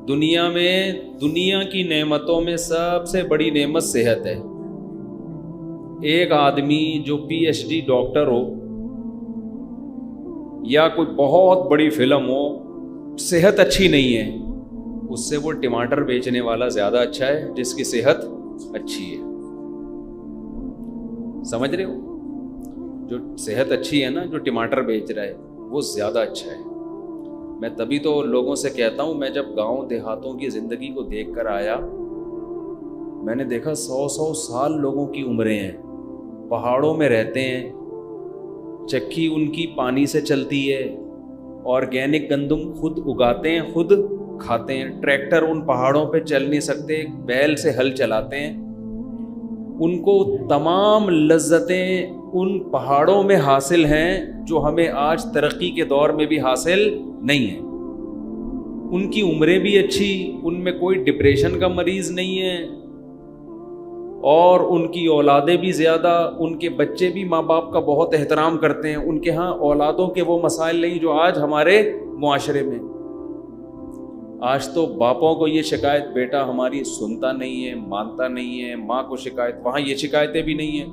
دنیا میں دنیا کی نعمتوں میں سب سے بڑی نعمت صحت ہے. ایک آدمی جو پی ایچ ڈی ڈاکٹر ہو یا کوئی بہت بڑی فلم ہو, صحت اچھی نہیں ہے, اس سے وہ ٹماٹر بیچنے والا زیادہ اچھا ہے جس کی صحت اچھی ہے. سمجھ رہے ہو؟ جو صحت اچھی ہے نا, جو ٹماٹر بیچ رہا ہے وہ زیادہ اچھا ہے. میں تبھی تو لوگوں سے کہتا ہوں, میں جب گاؤں دیہاتوں کی زندگی کو دیکھ کر آیا, میں نے دیکھا 100 سال لوگوں کی عمریں ہیں, پہاڑوں میں رہتے ہیں, چکی ان کی پانی سے چلتی ہے, آرگینک گندم خود اگاتے ہیں, خود کھاتے ہیں, ٹریکٹر ان پہاڑوں پہ چل نہیں سکتے, بیل سے ہل چلاتے ہیں. ان کو تمام لذتیں ان پہاڑوں میں حاصل ہیں جو ہمیں آج ترقی کے دور میں بھی حاصل نہیں ہیں. ان کی عمریں بھی اچھی, ان میں کوئی ڈپریشن کا مریض نہیں ہے, اور ان کی اولادیں بھی زیادہ, ان کے بچے بھی ماں باپ کا بہت احترام کرتے ہیں. ان کے ہاں اولادوں کے وہ مسائل نہیں جو آج ہمارے معاشرے میں. آج تو باپوں کو یہ شکایت, بیٹا ہماری سنتا نہیں ہے, مانتا نہیں ہے, ماں کو شکایت, وہاں یہ شکایتیں بھی نہیں ہیں.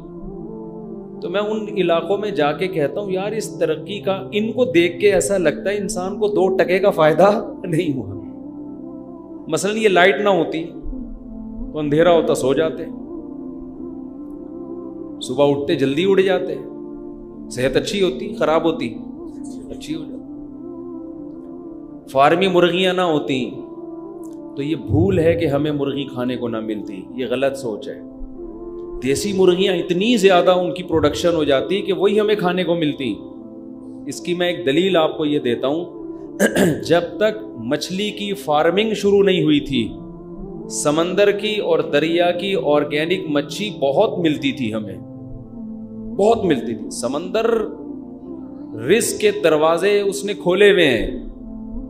تو میں ان علاقوں میں جا کے کہتا ہوں یار اس ترقی کا, ان کو دیکھ کے ایسا لگتا ہے انسان کو 2 ٹکے کا فائدہ نہیں ہوا. مثلا یہ لائٹ نہ ہوتی تو اندھیرا ہوتا, سو جاتے, صبح اٹھتے جلدی اٹھ جاتے, صحت اچھی ہوتی, خراب ہوتی, اچھی ہو جاتی. فارمی مرغیاں نہ ہوتی تو یہ بھول ہے کہ ہمیں مرغی کھانے کو نہ ملتی, یہ غلط سوچ ہے. دیسی مرغیاں اتنی زیادہ ان کی پروڈکشن ہو جاتی کہ وہی ہمیں کھانے کو ملتی. اس کی میں ایک دلیل آپ کو یہ دیتا ہوں, جب تک مچھلی کی فارمنگ شروع نہیں ہوئی تھی, سمندر کی اور دریا کی آرگینک مچھی بہت ملتی تھی, ہمیں بہت ملتی تھی. سمندر رزق کے دروازے اس نے کھولے ہوئے ہیں,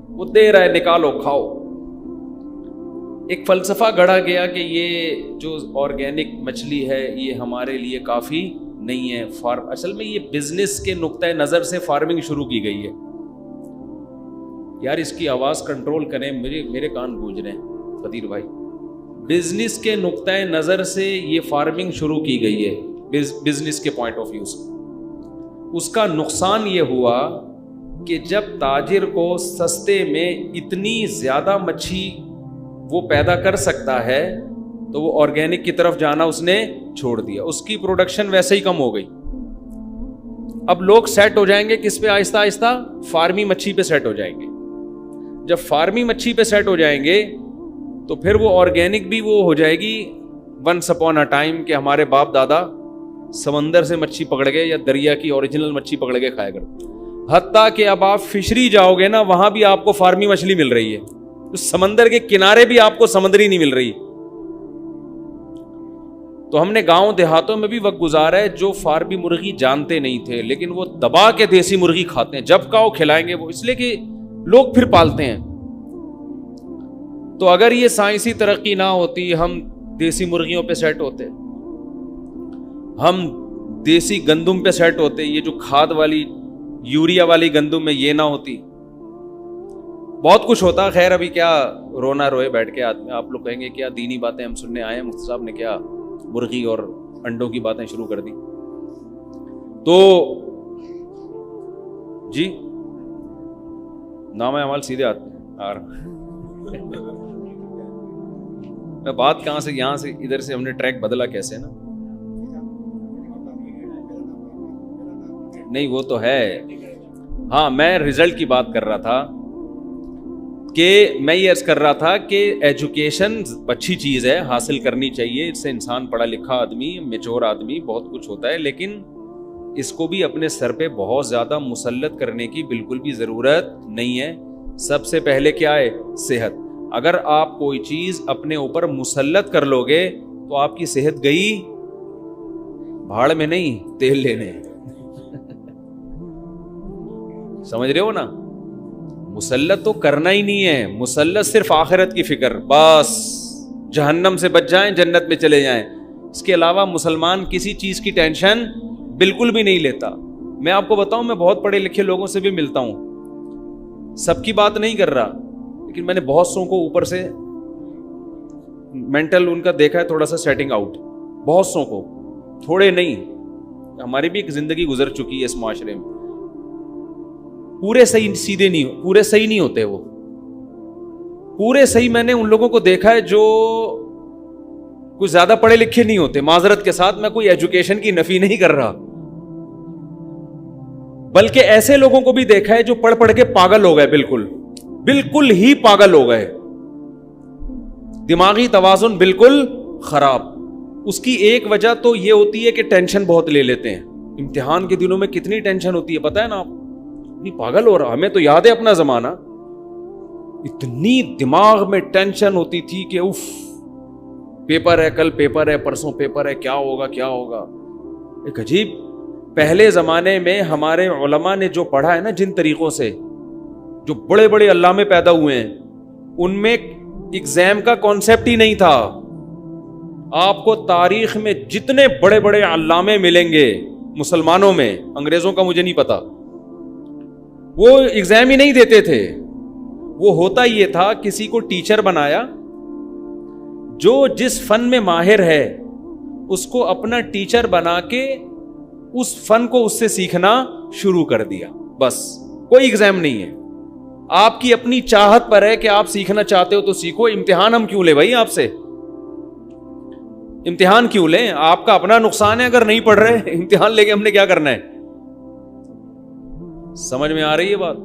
وہ دے رہا ہے, نکالو کھاؤ. ایک فلسفہ گڑھا گیا کہ یہ جو آرگینک مچھلی ہے یہ ہمارے لیے کافی نہیں ہے. اصل میں یہ بزنس کے نقطۂ نظر سے فارمنگ شروع کی گئی ہے. یار اس کی آواز کنٹرول کریں, میرے کان گونج رہے ہیں قدیر بھائی. بزنس کے نقطۂ نظر سے یہ فارمنگ شروع کی گئی ہے, بزنس کے پوائنٹ آف ویو سے. اس کا نقصان یہ ہوا کہ جب تاجر کو سستے میں اتنی زیادہ مچھی وہ پیدا کر سکتا ہے تو وہ آرگینک کی طرف جانا اس نے چھوڑ دیا. اس کی پروڈکشن ویسے ہی کم ہو گئی. اب لوگ سیٹ ہو جائیں گے کس پہ؟ آہستہ آہستہ فارمی مچھی پہ سیٹ ہو جائیں گے. جب فارمی مچھی پہ سیٹ ہو جائیں گے تو پھر وہ آرگینک بھی وہ ہو جائے گی ونس اپون اے ٹائم کہ ہمارے باپ دادا سمندر سے مچھی پکڑ گئے یا دریا کی اوریجنل مچھی پکڑ کے کھایا کرتے. حتیٰ کہ اب آپ فشری جاؤ گے نا, وہاں بھی آپ کو فارمی مچھلی مل رہی ہے. سمندر کے کنارے بھی آپ کو سمندری نہیں مل رہی. تو ہم نے گاؤں دیہاتوں میں بھی وقت گزارا ہے جو فارمی مرغی جانتے نہیں تھے, لیکن وہ دبا کے دیسی مرغی کھاتے ہیں. جب کہو کھلائیں گے وہ, اس لیے کہ لوگ پھر پالتے ہیں. تو اگر یہ سائنسی ترقی نہ ہوتی, ہم دیسی مرغیوں پہ سیٹ ہوتے, ہم دیسی گندم پہ سیٹ ہوتے, یہ جو کھاد والی یوریا والی گندم میں یہ نہ ہوتی, بہت کچھ ہوتا. خیر ابھی کیا رونا روئے بیٹھ کے آدمی, آپ لوگ کہیں گے کیا دینی باتیں ہم سننے آئے ہیں, مفتی صاحب نے کیا مرغی اور انڈوں کی باتیں شروع کر دی. تو جی نام اعمال سیدھے آتے ہیں. میں بات کہاں سے, یہاں سے ادھر سے ہم نے ٹریک بدلا کیسے نا, نہیں وہ تو ہے. ہاں میں رزلٹ کی بات کر رہا تھا کہ میں یہ عرض کر رہا تھا کہ ایجوکیشن اچھی چیز ہے, حاصل کرنی چاہیے. اس سے انسان پڑھا لکھا آدمی, میچور آدمی, بہت کچھ ہوتا ہے, لیکن اس کو بھی اپنے سر پہ بہت زیادہ مسلط کرنے کی بالکل بھی ضرورت نہیں ہے. سب سے پہلے کیا ہے؟ صحت. اگر آپ کوئی چیز اپنے اوپر مسلط کر لو گے تو آپ کی صحت گئی بھاڑ میں نہیں, تیل لینے. سمجھ رہے ہو نا؟ مسلط تو کرنا ہی نہیں ہے, مسلط صرف آخرت کی فکر, بس جہنم سے بچ جائیں جنت میں چلے جائیں. اس کے علاوہ مسلمان کسی چیز کی ٹینشن بالکل بھی نہیں لیتا. میں آپ کو بتاؤں, میں بہت پڑھے لکھے لوگوں سے بھی ملتا ہوں, سب کی بات نہیں کر رہا, لیکن میں نے بہت سو کو اوپر سے مینٹل ان کا دیکھا ہے تھوڑا سا سیٹنگ آؤٹ, بہت سو کو, تھوڑے نہیں, ہماری بھی ایک زندگی گزر چکی ہے اس معاشرے میں. پورے صحیح سیدھے نہیں, پورے صحیح نہیں ہوتے وہ, پورے صحیح میں نے ان لوگوں کو دیکھا ہے جو کچھ زیادہ پڑھے لکھے نہیں ہوتے. معذرت کے ساتھ میں کوئی ایجوکیشن کی نفی نہیں کر رہا, بلکہ ایسے لوگوں کو بھی دیکھا ہے جو پڑھ پڑھ کے پاگل ہو گئے, بالکل بالکل ہی پاگل ہو گئے, دماغی توازن بالکل خراب. اس کی ایک وجہ تو یہ ہوتی ہے کہ ٹینشن بہت لے لیتے ہیں. امتحان کے دنوں میں کتنی ٹینشن ہوتی ہے پتہ ہے نا آپ, اتنی پاگل ہو رہا. ہمیں تو یاد ہے اپنا زمانہ, اتنی دماغ میں ٹینشن ہوتی تھی کہ اف, پیپر ہے, کل پیپر ہے, پرسوں پیپر ہے, کیا ہوگا کیا ہوگا. ایک عجیب, پہلے زمانے میں ہمارے علماء نے جو پڑھا ہے نا جن طریقوں سے, جو بڑے بڑے علامے پیدا ہوئے ہیں, ان میں ایگزام کا کانسیپٹ ہی نہیں تھا. آپ کو تاریخ میں جتنے بڑے بڑے علامے ملیں گے مسلمانوں میں, انگریزوں کا مجھے نہیں پتا, وہ ایگزام ہی نہیں دیتے تھے. وہ ہوتا یہ تھا کسی کو ٹیچر بنایا, جو جس فن میں ماہر ہے اس کو اپنا ٹیچر بنا کے اس فن کو اس سے سیکھنا شروع کر دیا. بس کوئی ایگزام نہیں ہے, آپ کی اپنی چاہت پر ہے کہ آپ سیکھنا چاہتے ہو تو سیکھو. امتحان ہم کیوں لیں بھائی آپ سے, امتحان کیوں لیں؟ آپ کا اپنا نقصان ہے اگر نہیں پڑھ رہے. امتحان لے کے ہم نے کیا کرنا ہے؟ سمجھ میں آ رہی ہے بات؟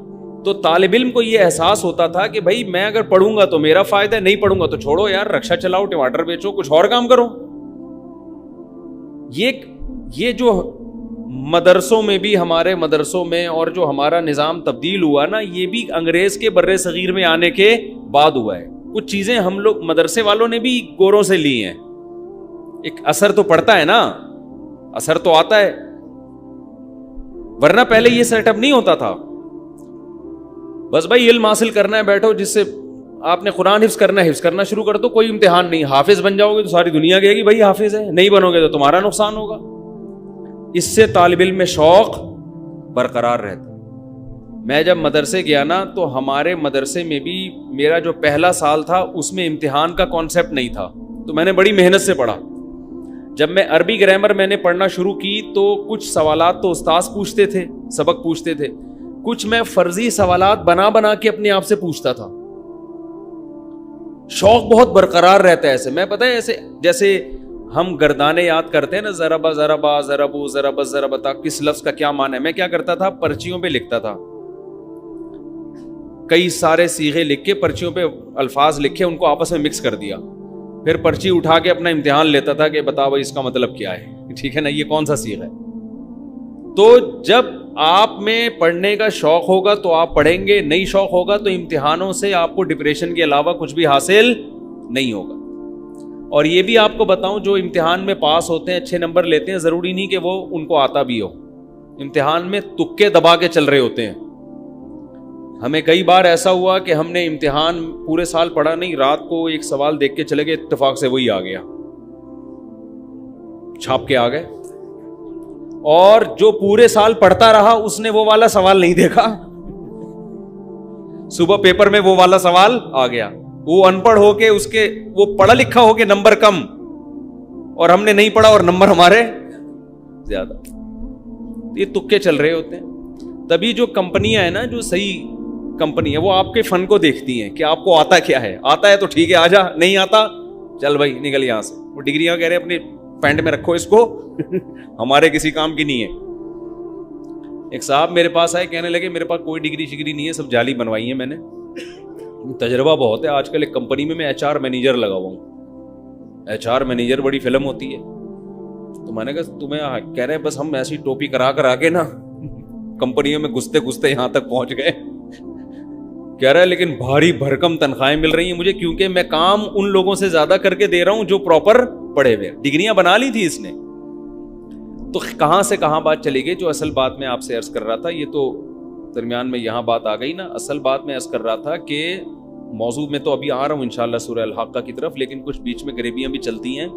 تو طالب علم کو یہ احساس ہوتا تھا کہ بھائی میں اگر پڑھوں گا تو میرا فائدہ ہے, نہیں پڑھوں گا تو چھوڑو یار, رکشا چلاؤ, ٹماٹر بیچو, کچھ اور کام کرو. یہ جو مدرسوں میں بھی, ہمارے مدرسوں میں, اور جو ہمارا نظام تبدیل ہوا نا, یہ بھی انگریز کے بر صغیر میں آنے کے بعد ہوا ہے. کچھ چیزیں ہم لوگ مدرسے والوں نے بھی گوروں سے لی ہیں. ایک اثر تو پڑتا ہے نا, اثر تو آتا ہے, ورنہ پہلے یہ سیٹ اپ نہیں ہوتا تھا. بس بھائی علم حاصل کرنا ہے, بیٹھو, جس سے آپ نے قرآن حفظ کرنا ہے حفظ کرنا شروع کر دو, کوئی امتحان نہیں. حافظ بن جاؤ گے تو ساری دنیا کہے گی بھائی حافظ ہے, نہیں بنو گے تو تمہارا نقصان ہوگا. اس سے طالب علم میں شوق برقرار رہتا. میں جب مدرسے گیا نا تو ہمارے مدرسے میں بھی میرا جو پہلا سال تھا اس میں امتحان کا کانسیپٹ نہیں تھا, تو میں نے بڑی محنت سے پڑھا. جب میں عربی گرامر میں نے پڑھنا شروع کی تو کچھ سوالات تو استاذ پوچھتے تھے, سبق پوچھتے تھے, کچھ میں فرضی سوالات بنا بنا کے اپنے آپ سے پوچھتا تھا. شوق بہت برقرار رہتا ہے ایسے. میں پتہ ہے ایسے جیسے ہم گردانے یاد کرتے ہیں نا, ضربا ضربا ضربو ضرب ضربتا, کس لفظ کا کیا معنی ہے. میں کیا کرتا تھا, پرچیوں پہ لکھتا تھا, کئی سارے صیغے لکھ کے پرچیوں پہ الفاظ لکھے, ان کو آپس میں مکس کر دیا, پھر پرچی اٹھا کے اپنا امتحان لیتا تھا کہ بتا بھائی اس کا مطلب کیا ہے, ٹھیک ہے نا, یہ کون سا صیغہ ہے. تو جب آپ میں پڑھنے کا شوق ہوگا تو آپ پڑھیں گے, نہیں شوق ہوگا تو امتحانوں سے آپ کو ڈپریشن کے علاوہ کچھ بھی حاصل نہیں ہوگا. اور یہ بھی آپ کو بتاؤں, جو امتحان میں پاس ہوتے ہیں, اچھے نمبر لیتے ہیں, ضروری نہیں کہ وہ ان کو آتا بھی ہو. امتحان میں تکے دبا کے چل رہے ہوتے ہیں. ہمیں کئی بار ایسا ہوا کہ ہم نے امتحان پورے سال پڑھا نہیں, رات کو ایک سوال دیکھ کے چلے گئے, اتفاق سے وہی آ گیا, چھاپ کے آ گئے. اور جو پورے سال پڑھتا رہا اس نے وہ والا سوال نہیں دیکھا, صبح پیپر میں وہ والا سوال آ گیا. وہ ان پڑھ ہو کے, اس کے وہ پڑھا لکھا ہو کے نمبر کم, اور ہم نے نہیں پڑھا اور نمبر ہمارے زیادہ. یہ تکے چل رہے ہوتے ہیں. تبھی جو کمپنیاں ہیں نا, جو صحیح کمپنی ہے, وہ آپ کے فن کو دیکھتی ہیں کہ آپ کو آتا کیا ہے. آتا ہے تو ٹھیک ہے, آ جا, نہیں آتا چل بھائی نکل یہاں سے. وہ ڈگریاں کہہ رہے ہیں اپنے پینٹ میں رکھو اس کو, ہمارے کسی کام کی نہیں ہے. ایک صاحب میرے پاس آئے, کہنے لگے میرے پاس کوئی ڈگری شگری نہیں ہے, سب جعلی بنوائی ہیں میں نے, تجربہ بہت ہے. آج کل ایک کمپنی میں HR مینیجر لگا ہوا ہوں. HR مینیجر بڑی فلم ہوتی ہے. تو میں نے کہا تمہیں, کہہ رہے ہیں بس ہم ایسی ٹوپی کرا کے نا کمپنیوں میں گھستے گھستے یہاں تک پہنچ گئے. کہہ رہا ہے لیکن بھاری بھرکم تنخواہیں مل رہی ہیں مجھے, کیونکہ میں کام ان لوگوں سے زیادہ کر کے دے رہا ہوں جو پراپر پڑھے ہوئے. ڈگریاں بنا لی تھی اس نے. تو کہاں سے کہاں بات چلی گئی. جو اصل بات میں آپ سے عرض کر رہا تھا, یہ تو درمیان میں یہاں بات آ گئی نا. اصل بات میں عرض کر رہا تھا کہ موضوع میں تو ابھی آ رہا ہوں انشاءاللہ سورہ الحاقہ کی طرف, لیکن کچھ بیچ میں غریبیاں بھی چلتی ہیں.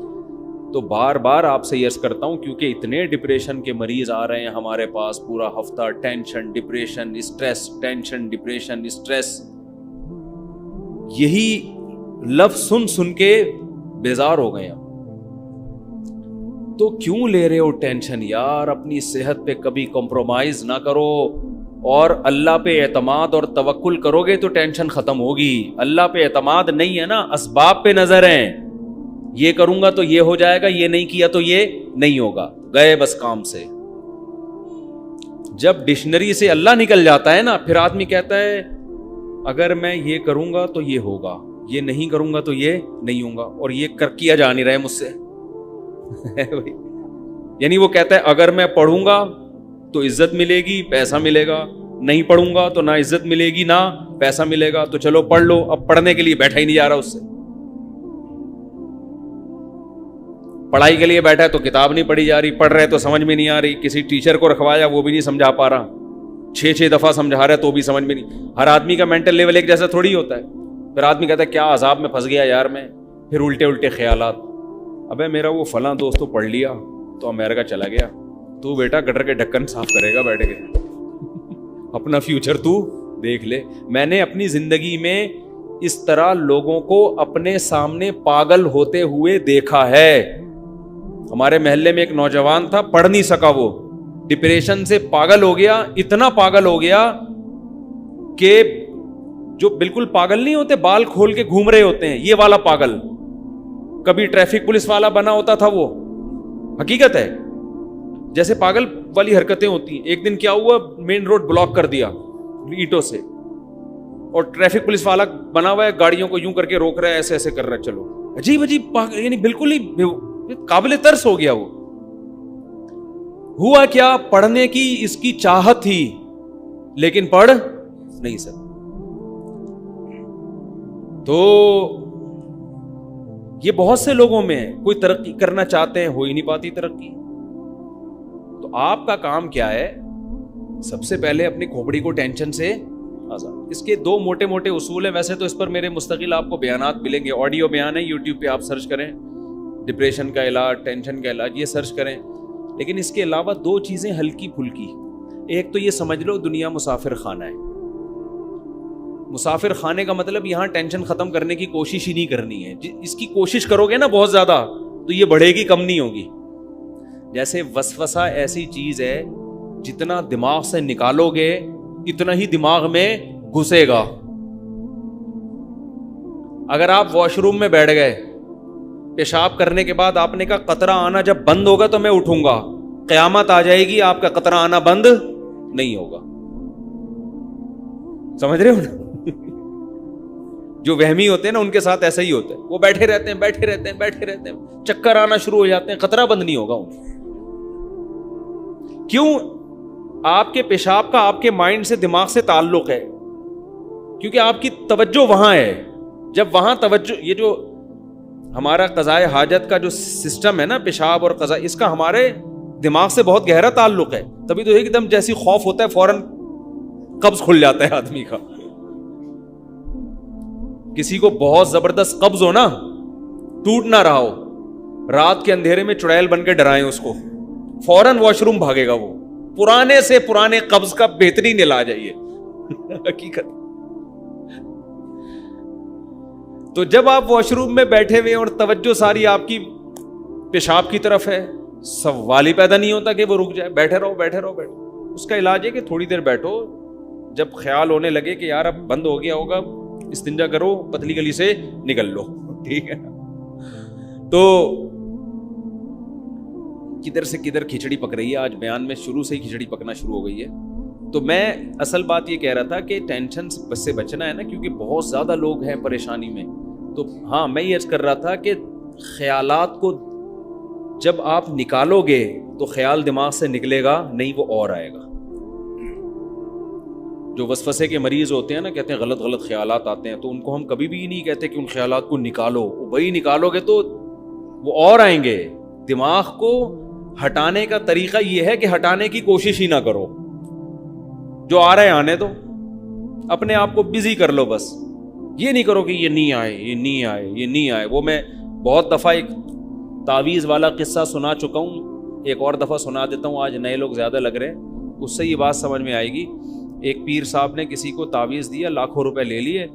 تو بار بار آپ سے یہ عرض کرتا ہوں, کیونکہ اتنے ڈپریشن کے مریض آ رہے ہیں ہمارے پاس, پورا ہفتہ tension depression stress, tension depression stress. یہی لفظ سن سن کے بیزار ہو گئے. تو کیوں لے رہے ہو ٹینشن یار؟ اپنی صحت پہ کبھی کمپرومائز نہ کرو اور اللہ پہ اعتماد اور توکل کرو گے تو ٹینشن ختم ہوگی. اللہ پہ اعتماد نہیں ہے نا، اسباب پہ نظر ہیں. یہ کروں گا تو یہ ہو جائے گا، یہ نہیں کیا تو یہ نہیں ہوگا، گئے بس کام سے. جب ڈکشنری سے اللہ نکل جاتا ہے نا، پھر آدمی کہتا ہے اگر میں یہ کروں گا تو یہ ہوگا، یہ نہیں کروں گا تو یہ نہیں ہوگا، اور یہ کیا جا نہیں رہا ہے مجھ سے. یعنی وہ کہتا ہے اگر میں پڑھوں گا تو عزت ملے گی، پیسہ ملے گا، نہیں پڑھوں گا تو نہ عزت ملے گی نہ پیسہ ملے گا. تو چلو پڑھ لو. اب پڑھنے کے لیے بیٹھا ہی نہیں جا رہا اس سے. پڑھائی کے لیے بیٹھا ہے تو کتاب نہیں پڑھی جا رہی، پڑھ رہے تو سمجھ میں نہیں آ رہی. کسی ٹیچر کو رکھوایا وہ بھی نہیں سمجھا پا رہا، 6 دفعہ سمجھا رہا ہے تو بھی سمجھ میں نہیں. ہر آدمی کا مینٹل لیول ایک جیسا تھوڑی ہوتا ہے. پھر آدمی کہتا ہے کیا عذاب میں پھنس گیا یار میں. پھر الٹے خیالات. ابے میرا وہ فلاں دوست تو پڑھ لیا تو امریکہ چلا گیا، تو بیٹا گٹر کے ڈھکن صاف کرے گا بیٹھ کے. اپنا فیوچر تو دیکھ لے. میں نے اپنی زندگی میں اس طرح لوگوں کو اپنے سامنے پاگل ہوتے ہوئے دیکھا ہے. ہمارے محلے میں ایک نوجوان تھا، پڑھ نہیں سکا، وہ ڈپریشن سے پاگل ہو گیا. اتنا پاگل ہو گیا کہ جو بالکل پاگل نہیں ہوتے، بال کھول کے گھوم رہے ہوتے ہیں، یہ والا پاگل. کبھی ٹریفک پولیس والا بنا ہوتا تھا وہ، حقیقت ہے. جیسے پاگل والی حرکتیں ہوتی ہیں. ایک دن کیا ہوا، مین روڈ بلاک کر دیا اینٹوں سے، اور ٹریفک پولیس والا بنا ہوا ہے، گاڑیوں کو یوں کر کے روک رہا ہے، ایسے ایسے کر رہا ہے. چلو عجیب یعنی بالکل ہی قابل ترس ہو گیا. وہ ہوا کیا، پڑھنے کی اس کی چاہت تھی لیکن پڑھ نہیں سکتا. تو یہ بہت سے لوگوں میں کوئی ترقی کرنا چاہتے ہیں، ہو ہی نہیں پاتی ترقی. تو آپ کا کام کیا ہے؟ سب سے پہلے اپنی کھوپڑی کو ٹینشن سے آزاد. اس کے 2 موٹے اصول ہیں. ویسے تو اس پر میرے مستقل آپ کو بیانات ملیں گے، آڈیو بیان ہے، یوٹیوب پہ آپ سرچ کریں، ڈپریشن کا علاج، ٹینشن کا علاج، یہ سرچ کریں. لیکن اس کے علاوہ 2 چیزیں ہلکی پھلکی. ایک تو یہ سمجھ لو دنیا مسافر خانہ ہے. مسافر خانے کا مطلب یہاں ٹینشن ختم کرنے کی کوشش ہی نہیں کرنی ہے. اس کی کوشش کرو گے نا بہت زیادہ تو یہ بڑھے گی، کم نہیں ہوگی. جیسے وسوسہ ایسی چیز ہے، جتنا دماغ سے نکالو گے اتنا ہی دماغ میں گھسے گا. اگر آپ واش روم میں بیٹھ گئے، پیشاب کرنے کے بعد آپ نے کہا قطرہ آنا جب بند ہوگا تو میں اٹھوں گا، قیامت آ جائے گی آپ کا قطرہ آنا بند نہیں ہوگا. سمجھ رہے ہو نا؟ جو وہمی ہوتے ہیں نا ان کے ساتھ ایسا ہی ہوتا ہے. وہ بیٹھے رہتے ہیں، چکر آنا شروع ہو جاتے ہیں، قطرہ بند نہیں ہوگا. کیوں؟ آپ کے پیشاب کا آپ کے مائنڈ سے، دماغ سے تعلق ہے، کیونکہ آپ کی توجہ وہاں ہے. جب وہاں توجہ، یہ جو ہمارا قضائے حاجت کا جو سسٹم ہے نا، پیشاب اور قضاء، اس کا ہمارے دماغ سے بہت گہرا تعلق ہے. تبھی تو ایک دم جیسی خوف ہوتا ہے فوراً قبض کھل جاتا ہے آدمی کا. کسی کو بہت زبردست قبض ہو نا، ٹوٹ نہ رہا ہو، رات کے اندھیرے میں چڑیل بن کے ڈرائیں اس کو، فوراً واش روم بھاگے گا. وہ پرانے سے پرانے قبض کا بہترین علاج ہے یہ، حقیقت. تو جب آپ واش روم میں بیٹھے ہوئے اور توجہ ساری آپ کی پیشاب کی طرف ہے، سوال ہی پیدا نہیں ہوتا کہ وہ رک جائے. بیٹھے رہو. اس کا علاج ہے کہ تھوڑی دیر بیٹھو، جب خیال ہونے لگے کہ یار اب بند ہو گیا ہوگا، استنجا کرو، پتلی گلی سے نکل لو. ٹھیک ہے. تو کدھر سے کدھر کھچڑی پک رہی ہے آج بیان میں، شروع سے ہی کھچڑی پکنا شروع ہو گئی ہے. تو میں اصل بات یہ کہہ رہا تھا کہ ٹینشن سے بچنا ہے نا، کیونکہ بہت زیادہ لوگ ہیں پریشانی میں. تو ہاں، میں یہ عرض کر رہا تھا کہ خیالات کو جب آپ نکالو گے تو خیال دماغ سے نکلے گا نہیں، وہ اور آئے گا. جو وسوسے کے مریض ہوتے ہیں نا، کہتے ہیں غلط خیالات آتے ہیں، تو ان کو ہم کبھی بھی نہیں کہتے کہ ان خیالات کو نکالو. وہی نکالو گے تو وہ اور آئیں گے. دماغ کو ہٹانے کا طریقہ یہ ہے کہ ہٹانے کی کوشش ہی نہ کرو. جو آ رہے آنے دو، اپنے آپ کو بزی کر لو. بس یہ نہیں کرو کہ یہ نہیں آئے. وہ میں بہت دفعہ ایک تعویذ والا قصہ سنا چکا ہوں، ایک اور دفعہ سنا دیتا ہوں. آج نئے لوگ زیادہ لگ رہے ہیں، اس سے یہ بات سمجھ میں آئے گی. ایک پیر صاحب نے کسی کو تعویذ دیا، لاکھوں روپے لے لیے.